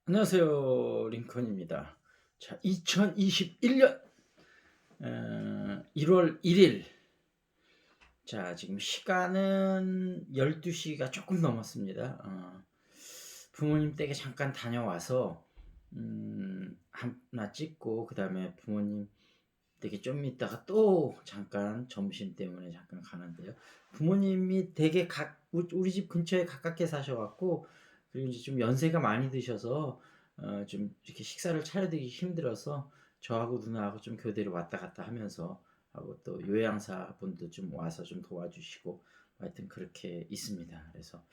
안녕하세요. 링컨입니다. 자, 2021년 1월 1일. 자, 지금 시간은 12시가 조금 넘었습니다. 부모님 댁에 잠깐 다녀와서 하나 찍고 그 다음에 부모님 댁에 좀 있다가 또 잠깐 점심 때문에 잠깐 가는데요. 부모님이 되게 우리 집 근처에 가깝게 사셔갖고, 그리고 이제 좀 연세가 많이 드셔서 좀 이렇게 식사를 차려드리기 힘들어서 저하고 누나하고 좀 교대로 왔다 갔다 하면서 하고, 또 요양사 분도 좀 와서 좀 도와주시고, 하여튼 그렇게 있습니다. 그래서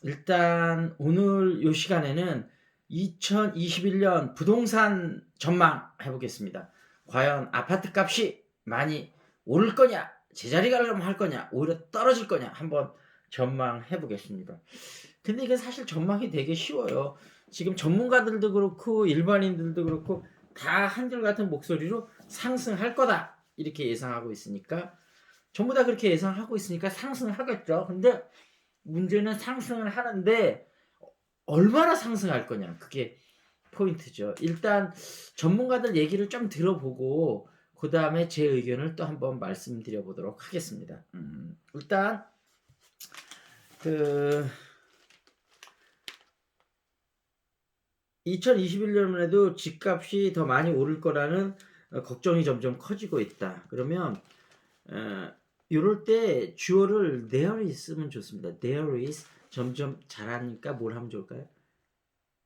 일단 오늘 요 시간에는 2021년 부동산 전망 해보겠습니다. 과연 아파트 값이 많이 오를 거냐, 제자리 가려면 할 거냐, 오히려 떨어질 거냐, 한번 전망해 보겠습니다. 근데 이게 사실 전망이 되게 쉬워요. 지금 전문가들도 그렇고 일반인들도 그렇고 다 한결같은 목소리로 상승할 거다 이렇게 예상하고 있으니까, 전부 다 그렇게 예상하고 있으니까 상승하겠죠. 근데 문제는 상승을 하는데 얼마나 상승할 거냐, 그게 포인트죠. 일단 전문가들 얘기를 좀 들어보고 그 다음에 제 의견을 또 한번 말씀드려 보도록 하겠습니다. 일단 그 2021년에도 집값이 더 많이 오를 거라는 걱정이 점점 커지고 있다. 그러면 이럴 때 주어를 there is 쓰면 좋습니다. there is 점점 잘하니까 뭘 하면 좋을까요?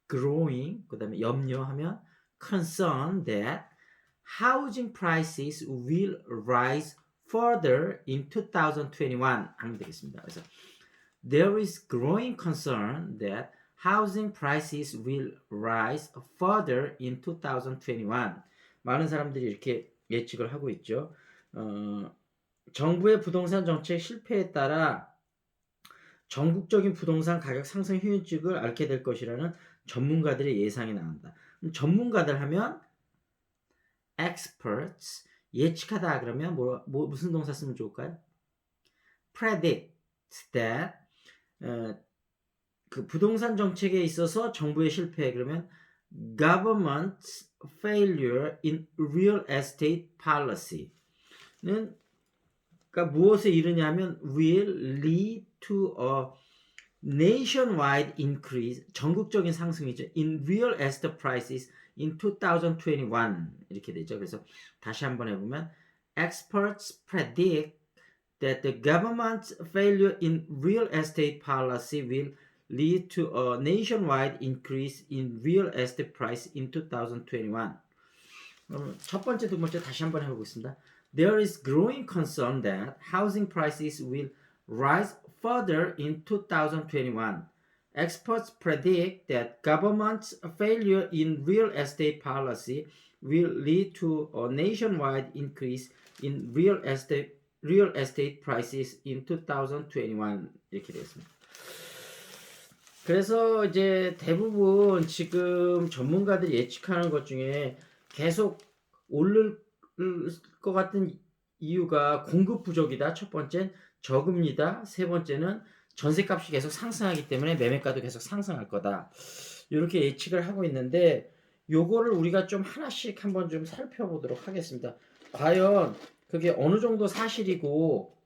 growing, 그 다음에 염려하면 concern that housing prices will rise further in 2021 하면 되겠습니다. 그래서 there is growing concern that housing prices will rise further in 2021. 많은 사람들이 이렇게 예측을 하고 있죠. 정부의 부동산 정책 실패에 따라 전국적인 부동산 가격 상승 휴지를 앓게 될 것이라는 전문가들의 예상이 나온다. 전문가들 하면 experts, 예측하다 그러면 무슨 동사 쓰면 좋을까요? predict that, 그 부동산 정책에 있어서 정부의 실패 그러면 government's failure in real estate policy는, 그러니까 무엇에 이르냐면 will lead to a nationwide increase, 전국적인 상승이죠. in real estate prices in 2021 이렇게 되죠. 그래서 다시 한번 해보면 experts predict that the government's failure in real estate policy will lead to a nationwide increase in real estate price in 2021. 첫 번째, 두 번째 다시 한번 해보겠습니다. There is growing concern that housing prices will rise further in 2021. Experts predict that government's failure in real estate policy will lead to a nationwide increase in real estate prices in 2021 이렇게 되었습니다. 그래서 이제 대부분 지금 전문가들이 예측하는 것 중에 계속 오를 것 같은 이유가 공급 부족이다. 첫 번째는 저금리다. 세 번째는 전세값이 계속 상승하기 때문에 매매가도 계속 상승할 거다. 이렇게 예측을 하고 있는데, 요거를 우리가 좀 하나씩 한번 좀 살펴보도록 하겠습니다. 과연 그게 어느 정도 사실이고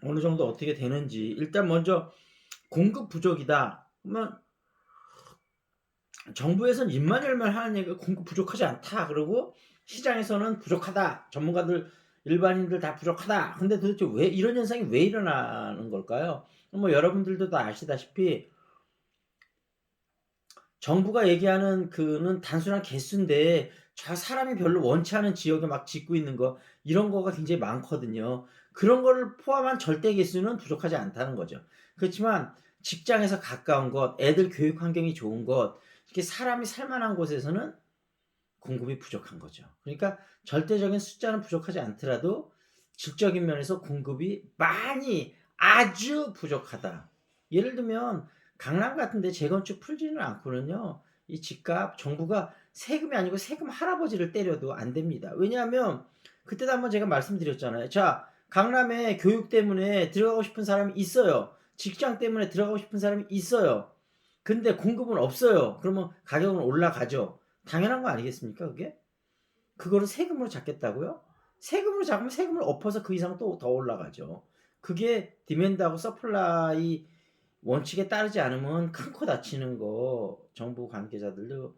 어느 정도 어떻게 되는지. 일단 먼저 공급 부족이다. 그러면 정부에서는 입만 열면 하는 얘기가 공급 부족하지 않다. 그리고 시장에서는 부족하다. 전문가들, 일반인들 다 부족하다. 근데 도대체 왜 이런 현상이 왜 일어나는 걸까요? 뭐 여러분들도 다 아시다시피 정부가 얘기하는 그는 단순한 개수인데 저 사람이 별로 원치 않은 지역에 막 짓고 있는 거, 이런 거가 굉장히 많거든요. 그런 거를 포함한 절대 개수는 부족하지 않다는 거죠. 그렇지만 직장에서 가까운 것, 애들 교육 환경이 좋은 것, 이렇게 사람이 살만한 곳에서는 공급이 부족한 거죠. 그러니까 절대적인 숫자는 부족하지 않더라도 질적인 면에서 공급이 많이 아주 부족하다. 예를 들면 강남 같은데 재건축 풀지는 않고는요, 이 집값 정부가 세금이 아니고 세금 할아버지를 때려도 안 됩니다. 왜냐하면 그때도 한번 제가 말씀드렸잖아요. 자, 강남에 교육 때문에 들어가고 싶은 사람이 있어요. 직장 때문에 들어가고 싶은 사람이 있어요. 근데 공급은 없어요. 그러면 가격은 올라가죠. 당연한 거 아니겠습니까, 그게? 그거를 세금으로 잡겠다고요? 세금으로 잡으면 세금을 엎어서 그 이상 또 더 올라가죠. 그게 디맨드하고 서플라이 원칙에 따르지 않으면 큰 코 다치는 거 정부 관계자들도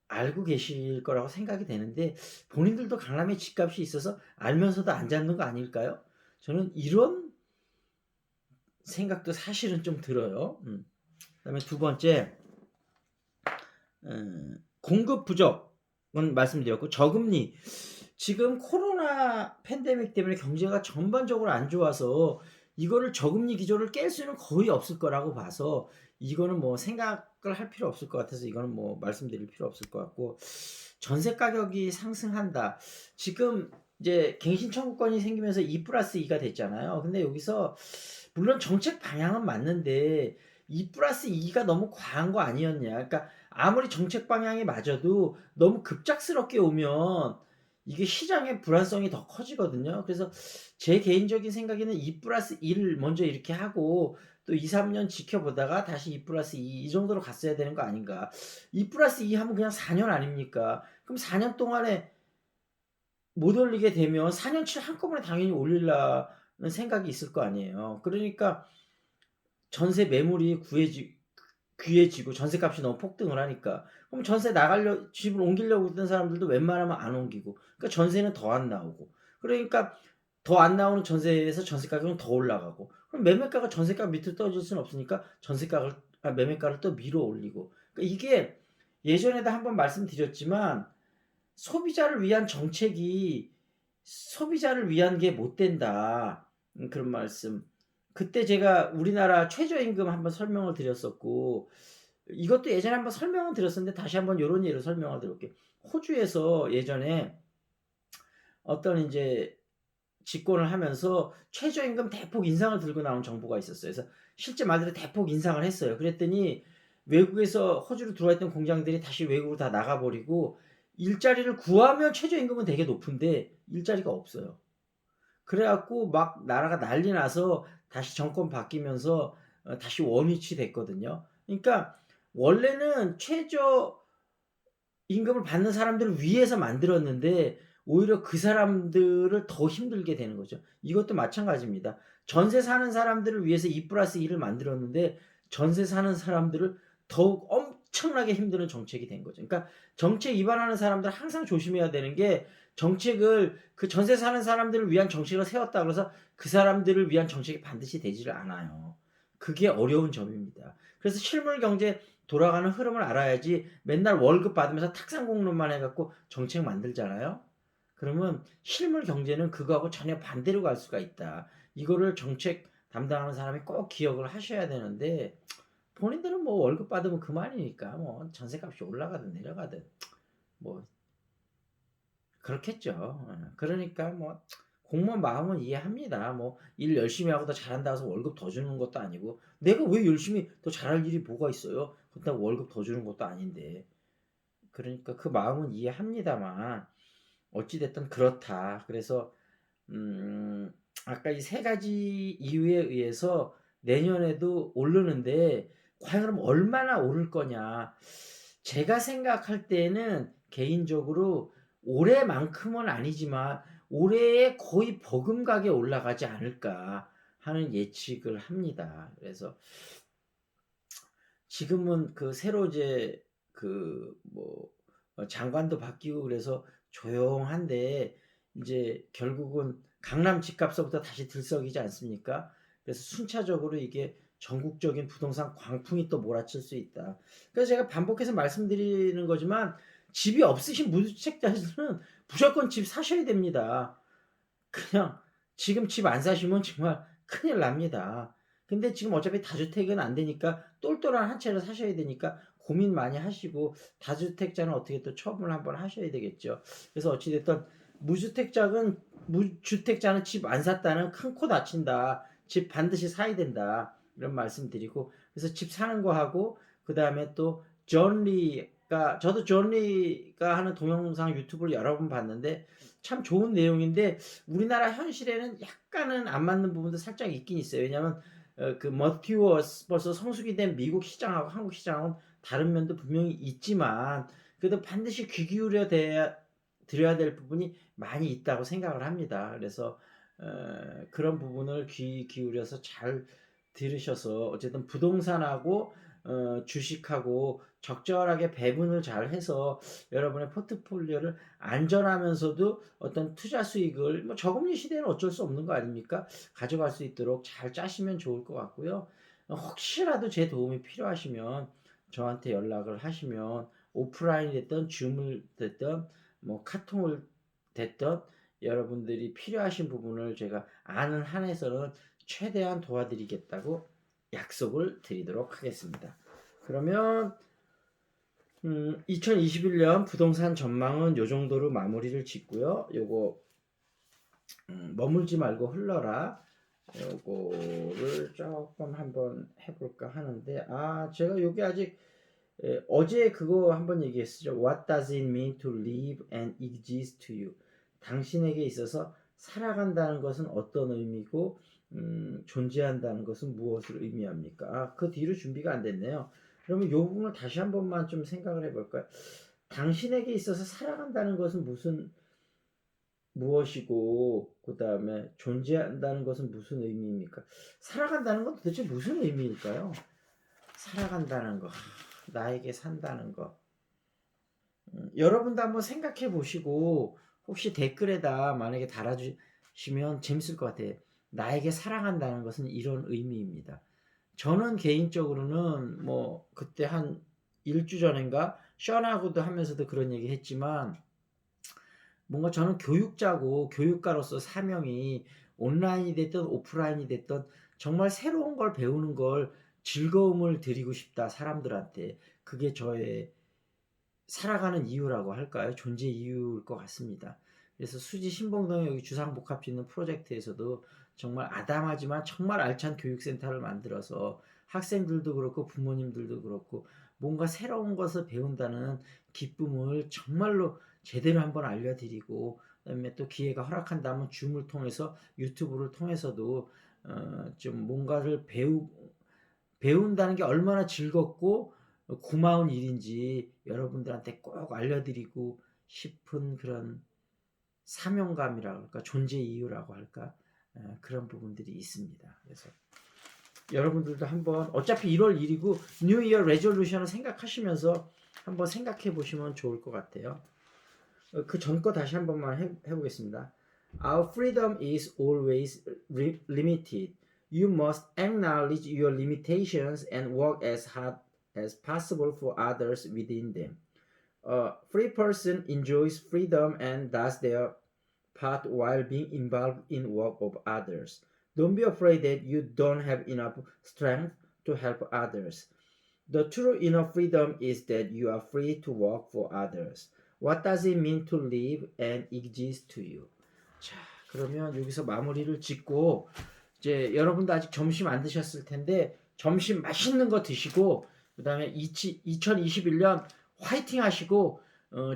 알고 계실 거라고 생각이 되는데 본인들도 강남에 집값이 있어서 알면서도 안 잡는 거 아닐까요? 저는 이런 생각도 사실은 좀 들어요. 그다음에 두 번째, 공급 부족은 말씀드렸고 저금리. 지금 코로나 팬데믹 때문에 경제가 전반적으로 안 좋아서 이거를 저금리 기조를 깰 수는 거의 없을 거라고 봐서 이거는 뭐 생각을 할 필요 없을 것 같아서 이거는 뭐 말씀드릴 필요 없을 것 같고, 전세 가격이 상승한다. 지금 이제 갱신 청구권이 생기면서 2+2가 됐잖아요. 근데 여기서 물론 정책 방향은 맞는데 2+2가 너무 과한 거 아니었냐. 그러니까 아무리 정책 방향이 맞아도 너무 급작스럽게 오면 이게 시장의 불안성이 더 커지거든요. 그래서 제 개인적인 생각에는 2+1을 먼저 이렇게 하고 또 2, 3년 지켜보다가 다시 2+2 이 정도로 갔어야 되는 거 아닌가. 2+2 하면 그냥 4년 아닙니까? 그럼 4년 동안에 못 올리게 되면 4년치 한꺼번에 당연히 올리려는 생각이 있을 거 아니에요. 그러니까 전세 매물이 귀해지고 전세값이 너무 폭등을 하니까 그럼 전세 나가려 집을 옮기려고 했던 사람들도 웬만하면 안 옮기고, 그러니까 전세는 더 안 나오고, 그러니까 더 안 나오는 전세에서 전세 가격은 더 올라가고, 그럼 매매가가 전세가 밑으로 떨어질 수는 없으니까 매매가를 또 밀어 올리고. 그러니까 이게 예전에도 한번 말씀드렸지만 소비자를 위한 정책이 소비자를 위한 게 못 된다. 그런 말씀. 그때 제가 우리나라 최저임금 한번 설명을 드렸었고, 이것도 예전에 한번 설명을 드렸었는데 다시 한번 요런 예로 설명을 드릴게요. 호주에서 예전에 어떤 이제 집권을 하면서 최저임금 대폭 인상을 들고 나온 정부가 있었어요. 그래서 실제 말대로 대폭 인상을 했어요. 그랬더니 외국에서 호주로 들어와 있던 공장들이 다시 외국으로 다 나가버리고 일자리를 구하면 최저임금은 되게 높은데 일자리가 없어요. 그래갖고 막 나라가 난리 나서 다시 정권 바뀌면서 다시 원위치 됐거든요. 그러니까 원래는 최저 임금을 받는 사람들을 위해서 만들었는데 오히려 그 사람들을 더 힘들게 되는 거죠. 이것도 마찬가지입니다. 전세 사는 사람들을 위해서 2+1을 만들었는데 전세 사는 사람들을 더욱 엄청나게 힘드는 정책이 된 거죠. 그러니까 정책 위반하는 사람들 항상 조심해야 되는 게, 정책을 그 전세 사는 사람들을 위한 정책을 세웠다 그래서 그 사람들을 위한 정책이 반드시 되지를 않아요. 그게 어려운 점입니다. 그래서 실물 경제 돌아가는 흐름을 알아야지 맨날 월급 받으면서 탁상공론만 해갖고 정책 만들잖아요. 그러면 실물 경제는 그거하고 전혀 반대로 갈 수가 있다. 이거를 정책 담당하는 사람이 꼭 기억을 하셔야 되는데 본인들은 뭐 월급 받으면 그만이니까 뭐 전세값이 올라가든 내려가든 뭐 그렇겠죠. 그러니까 뭐 공무원 마음은 이해합니다. 뭐 일 열심히 하고 더 잘한다 해서 월급 더 주는 것도 아니고, 내가 왜 열심히 더 잘할 일이 뭐가 있어요? 그렇다고 월급 더 주는 것도 아닌데. 그러니까 그 마음은 이해합니다만 어찌 됐든 그렇다. 그래서 아까 이 세 가지 이유에 의해서 내년에도 오르는데 과연 그럼 얼마나 오를 거냐? 제가 생각할 때는 개인적으로 올해만큼은 아니지만 올해에 거의 버금가게 올라가지 않을까 하는 예측을 합니다. 그래서 지금은 그 새로 이제 그 뭐 장관도 바뀌고 그래서 조용한데 이제 결국은 강남 집값서부터 다시 들썩이지 않습니까? 그래서 순차적으로 이게 전국적인 부동산 광풍이 또 몰아칠 수 있다. 그래서 제가 반복해서 말씀드리는 거지만 집이 없으신 무주택자들은 무조건 집 사셔야 됩니다. 그냥 지금 집 안 사시면 정말 큰일 납니다. 근데 지금 어차피 다주택은 안 되니까 똘똘한 한 채를 사셔야 되니까 고민 많이 하시고, 다주택자는 어떻게 또 처분을 한번 하셔야 되겠죠. 그래서 어찌됐든 무주택자는 집 안 샀다는 큰 코 다친다. 집 반드시 사야 된다. 이런 말씀 드리고, 그래서 집 사는 거 하고, 그 다음에 또 저도 존 리가 하는 동영상 유튜브를 여러 번 봤는데 참 좋은 내용인데 우리나라 현실에는 약간은 안 맞는 부분도 살짝 있긴 있어요. 왜냐하면 그 머티워 벌써 성숙이 된 미국 시장하고 한국 시장은 다른 면도 분명히 있지만 그래도 반드시 귀 기울여 드려야 될 부분이 많이 있다고 생각을 합니다. 그래서 그런 부분을 귀 기울여서 잘 들으셔서 어쨌든 부동산하고 주식하고 적절하게 배분을 잘 해서 여러분의 포트폴리오를 안전하면서도 어떤 투자 수익을 뭐 저금리 시대는 어쩔 수 없는 거 아닙니까? 가져갈 수 있도록 잘 짜시면 좋을 것 같고요. 혹시라도 제 도움이 필요하시면 저한테 연락을 하시면 오프라인이 됐던 줌을 됐던 뭐 카톡을 됐던 여러분들이 필요하신 부분을 제가 아는 한에서는 최대한 도와드리겠다고 약속을 드리도록 하겠습니다. 그러면 2021년 부동산 전망은 요 정도로 마무리를 짓고요. 요거 머물지 말고 흘러라. 요거를 조금 한번 해볼까 하는데 제가 요게 아직 어제 그거 한번 얘기했었죠. What does it mean to live and exist to you? 당신에게 있어서 살아간다는 것은 어떤 의미고 존재한다는 것은 무엇을 의미합니까? 그 뒤로 준비가 안 됐네요. 그러면 이 부분을 다시 한 번만 좀 생각을 해볼까요? 당신에게 있어서 살아간다는 것은 무엇이고 그 다음에 존재한다는 것은 무슨 의미입니까? 살아간다는 건 도대체 무슨 의미일까요? 살아간다는 거, 나에게 산다는 거. 여러분도 한번 생각해 보시고 혹시 댓글에다 만약에 달아주시면 재밌을 것 같아요. 나에게 사랑한다는 것은 이런 의미입니다. 저는 개인적으로는 뭐 그때 한 일주 전인가 션하고도 하면서도 그런 얘기 했지만 뭔가 저는 교육자고 교육가로서 사명이 온라인이 됐든 오프라인이 됐든 정말 새로운 걸 배우는 걸 즐거움을 드리고 싶다 사람들한테. 그게 저의 살아가는 이유라고 할까요? 존재 이유일 것 같습니다. 그래서 수지 신봉동 여기 주상복합 짓는 프로젝트에서도 정말 아담하지만 정말 알찬 교육센터를 만들어서 학생들도 그렇고 부모님들도 그렇고 뭔가 새로운 것을 배운다는 기쁨을 정말로 제대로 한번 알려드리고 그다음에 또 기회가 허락한다면 줌을 통해서 유튜브를 통해서도 좀 뭔가를 배운다는 게 얼마나 즐겁고 고마운 일인지 여러분들한테 꼭 알려드리고 싶은 그런 사명감이라고 할까 존재 이유라고 할까 그런 부분들이 있습니다. 그래서 여러분들도 한번 어차피 1월 1일이고 뉴 이어 레졸루션을 생각하시면서 한번 생각해 보시면 좋을 것 같아요. 그 전 거 다시 한 번만 해보겠습니다. Our freedom is always limited. You must acknowledge your limitations and work as hard as possible for others within them. A free person enjoys freedom and does their part while being involved in work of others. Don't be afraid that you don't have enough strength to help others. The true inner freedom is that you are free to work for others. What does it mean to live and exist to you? 자, 그러면 여기서 마무리를 짓고 이제 여러분도 아직 점심 안 드셨을 텐데 점심 맛있는 거 드시고 그다음에 2021년 화이팅 하시고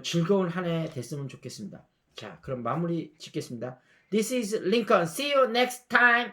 즐거운 한 해 됐으면 좋겠습니다. 자, 그럼 마무리 짓겠습니다. This is Lincoln. See you next time.